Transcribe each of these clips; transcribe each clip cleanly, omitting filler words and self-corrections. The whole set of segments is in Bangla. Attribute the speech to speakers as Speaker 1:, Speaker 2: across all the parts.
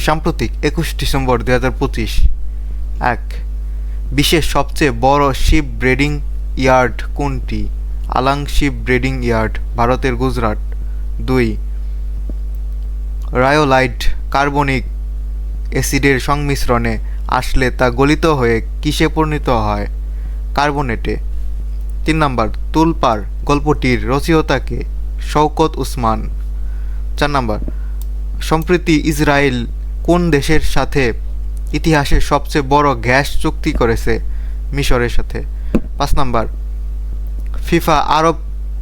Speaker 1: সাম্প্রতিক 21 ডিসেম্বর 2025। 1. বিশ্বের সবচেয়ে বড় শিপ ব্রিডিং ইয়ার্ড কোনটি? আলাং শিপ ব্রিডিং ইয়ার্ড, ভারতের গুজরাট। 2. রায়োলাইট কার্বনিক অ্যাসিডের সংমিশ্রণে আসলে তা গলিত হয়ে কিসে পরিণত হয়? কার্বনেটে। 3 নম্বর, তুলপার গল্পটির রচয়িতা কে? শওকত উসমান। 4 নম্বর, সম্প্রতি ইসরায়েল কোন দেশের সাথে ইতিহাসের সবচেয়ে বড় গ্যাস চুক্তি করেছে? মিশরের সাথে। 5 নম্বর, ফিফা আরব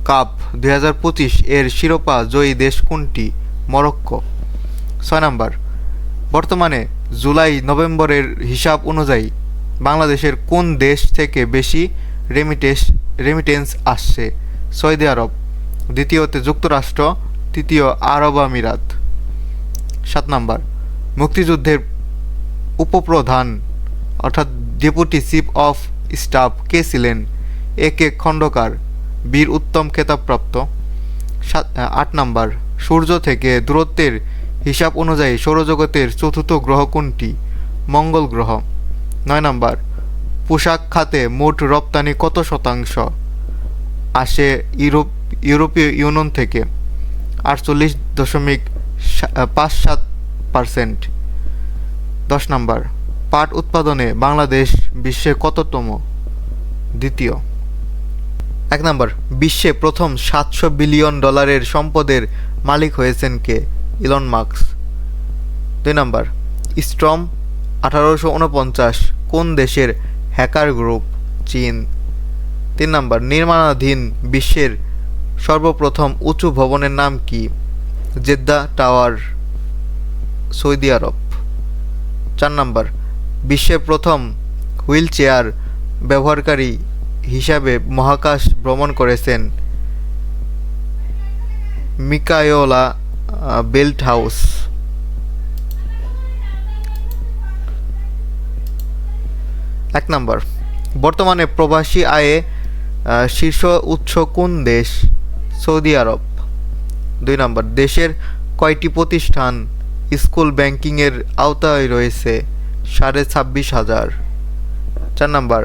Speaker 1: কাপ 2025 এর শিরোপা জয়ী দেশ কোনটি? মরক্কো। 6 নম্বর, বর্তমানে জুলাই-নভেম্বরের হিসাব অনুযায়ী বাংলাদেশের কোন দেশ থেকে বেশি রেমিটেন্স আসছে? সৌদি আরব, দ্বিতীয়তে যুক্তরাষ্ট্র, তৃতীয় আরব আমিরাত। 7 নম্বর, মুক্তিযুদ্ধের উপপ্রধান অর্থাৎ ডেপুটি চিফ অফ স্টাফ কে ছিলেন? এ কে খন্দকার, বীর উত্তম খেতাবপ্রাপ্ত। 8 নম্বর, সূর্য থেকে দূরত্বের হিসাব অনুযায়ী সৌরজগতের চতুর্থ গ্রহ কোনটি? মঙ্গল গ্রহ। 9 নম্বর, পোশাক খাতে মোট রপ্তানি কত শতাংশ আসে ইউরোপীয় ইউনিয়ন থেকে? 48.57%। 10 নম্বর, পাট উৎপাদনে বাংলাদেশ বিশ্বে কততম? দ্বিতীয়। 1 নম্বর, বিশ্বে প্রথম $700 বিলিয়ন সম্পদের মালিক হয়েছেন কে? Elon Musk. 2 নম্বর, স্ট্রম 1849 কোন দেশের হ্যাকার গ্রুপ? চীন। 3 নম্বর, নির্মাণাধীন বিশ্বের সর্বপ্রথম উঁচু ভবনের নাম কি? জেদ্দা টাওয়ার, সৌদি আরব। 4 নম্বর, বিশ্বের প্রথম হুইল চেয়ার ব্যবহারকারী হিসাবে মহাকাশ ভ্রমণ করেছেন মিকায়োলা বেল্টহাউস। 1 নম্বর, বর্তমানে প্রবাসী আয়ে শীর্ষ উৎস কোন দেশ? সৌদি আরব। 2 নম্বর, দেশের কয়টি প্রতিষ্ঠান স্কুল ব্যাংকিংয়ের আওতায় রয়েছে? 26,500। 4 নম্বর,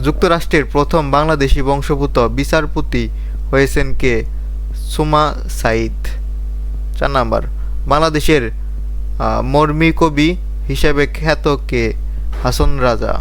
Speaker 1: যুক্তরাষ্ট্রের প্রথম বাংলাদেশি বংশোদ্ভূত বিচারপতি হয়েছেন কে? সুমা সাইদ। 4 নম্বর, বাংলাদেশের মরমী কবি হিসেবে খ্যাত কে? হাসন রাজা।